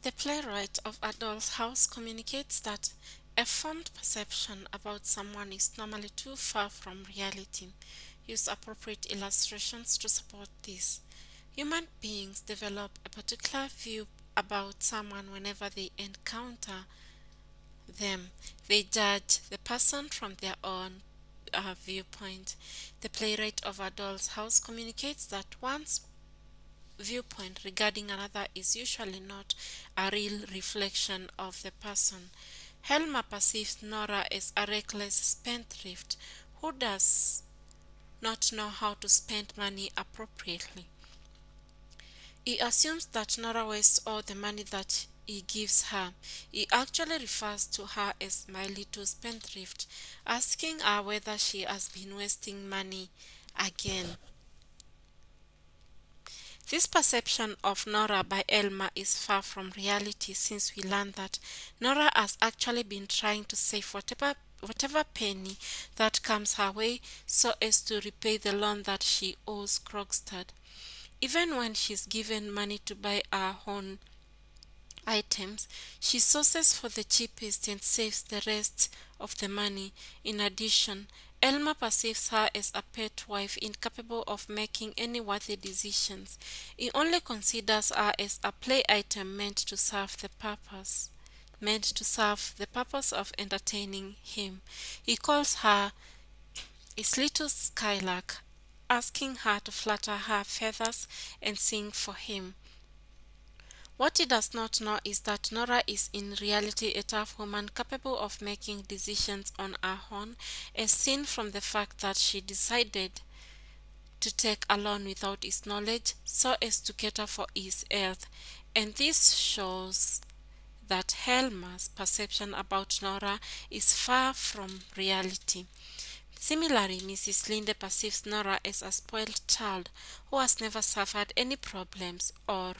The playwright of A Doll's House communicates that a formed perception about someone is normally too far from reality. Use appropriate illustrations to support this. Human beings develop a particular view about someone whenever they encounter them. They judge the person from their own viewpoint. The playwright of A Doll's House communicates that one's viewpoint regarding another is usually not a real reflection of the person. Helmer perceives Nora as a reckless spendthrift who does not know how to spend money appropriately. He assumes that Nora wastes all the money that he gives her. He actually refers to her as my little spendthrift, asking her whether she has been wasting money again. This perception of Nora by Elma is far from reality, since we learn that Nora has actually been trying to save whatever penny that comes her way so as to repay the loan that she owes Krogstad. Even when she's given money to buy her own items, she sources for the cheapest and saves the rest of the money. In addition, Elma perceives her as a pet wife incapable of making any worthy decisions. He only considers her as a play item meant to serve the purpose of entertaining him. He calls her his little skylark, asking her to flutter her feathers and sing for him. What he does not know is that Nora is in reality a tough woman capable of making decisions on her own, as seen from the fact that she decided to take a loan without his knowledge so as to cater for his health. And this shows that Helma's perception about Nora is far from reality. Similarly, Mrs. Linde perceives Nora as a spoiled child who has never suffered any problems or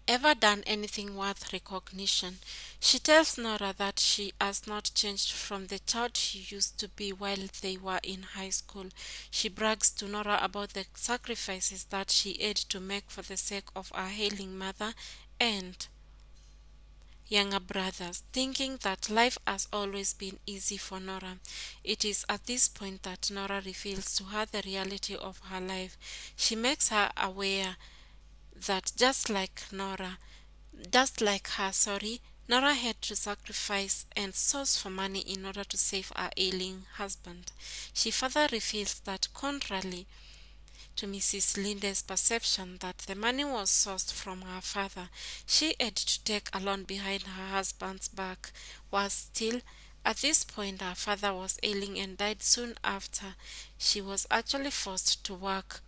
ever done anything worth recognition. She tells Nora that she has not changed from the child she used to be while they were in high school. She brags to Nora about the sacrifices that she had to make for the sake of her ailing mother and younger brothers, thinking that life has always been easy for Nora. It is at this point that Nora reveals to her the reality of her life. She makes her aware that Nora had to sacrifice and source for money in order to save her ailing husband. She further reveals that contrary to Mrs. Linde's perception that the money was sourced from her father, she had to take a loan behind her husband's back, was still at this point her father was ailing and died soon after. She was actually forced to work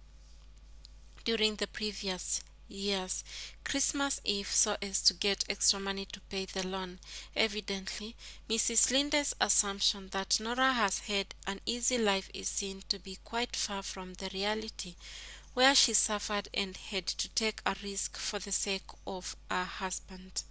during the previous year's Christmas Eve so as to get extra money to pay the loan. Evidently, Mrs. Linde's assumption that Nora has had an easy life is seen to be quite far from the reality, where she suffered and had to take a risk for the sake of her husband.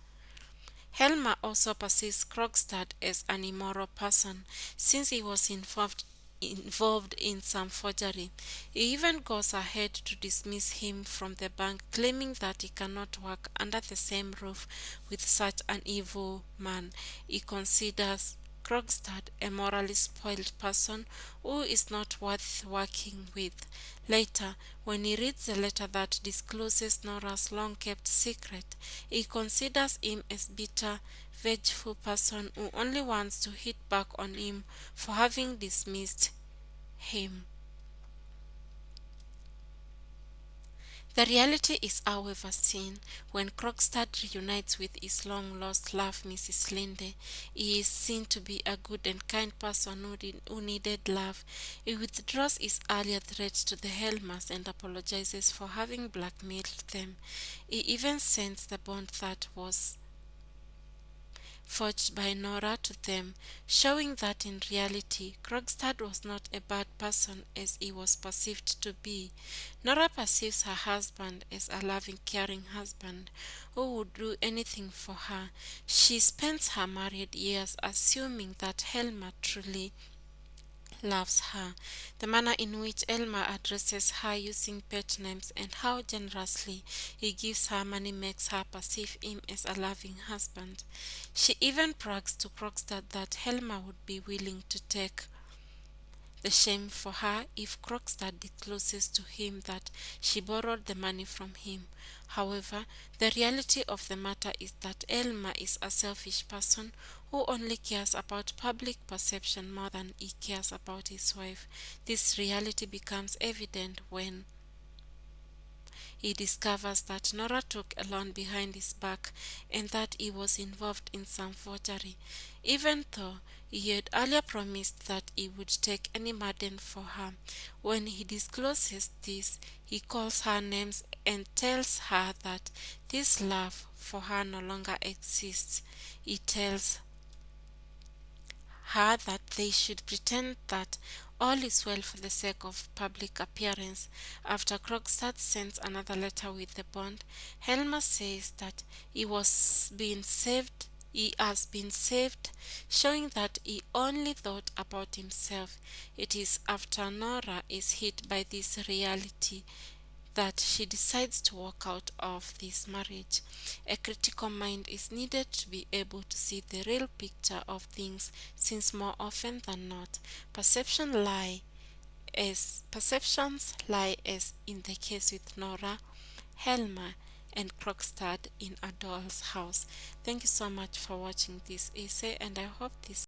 Helmer also perceives Krogstad as an immoral person, since he was involved in some forgery. He even goes ahead to dismiss him from the bank, claiming that he cannot work under the same roof with such an evil man. He considers Krogstad a morally spoiled person who is not worth working with. Later, when he reads the letter that discloses Nora's long-kept secret, he considers him as bitter, vengeful person who only wants to hit back on him for having dismissed him. The reality is, however, seen when Krogstad reunites with his long-lost love, Mrs. Linde. He is seen to be a good and kind person who needed love. He withdraws his earlier threat to the Helmers and apologizes for having blackmailed them. He even sends the bond that was forged by Nora to them, showing that in reality Krogstad was not a bad person as he was perceived to be. Nora perceives her husband as a loving, caring husband who would do anything for her. She spends her married years assuming that Helmer truly loves her. The manner in which Elmer addresses her using pet names and how generously he gives her money makes her perceive him as a loving husband. She even brags to Krogstad that Elmer would be willing to take the shame for her if Krogstad discloses to him that she borrowed the money from him. However, the reality of the matter is that Elmer is a selfish person who only cares about public perception more than he cares about his wife. This reality becomes evident when he discovers that Nora took a loan behind his back and that he was involved in some forgery, even though he had earlier promised that he would take any burden for her. When he discloses this, he calls her names and tells her that this love for her no longer exists. He tells her that they should pretend that all is well for the sake of public appearance. After Krogstad sends another letter with the bond, Helmer says that he has been saved, showing that he only thought about himself. It is after Nora is hit by this reality that she decides to walk out of this marriage. A critical mind is needed to be able to see the real picture of things, since more often than not, perceptions lie as in the case with Nora, Helmer, and Krogstad in A Doll's House. Thank you so much for watching this essay, and I hope this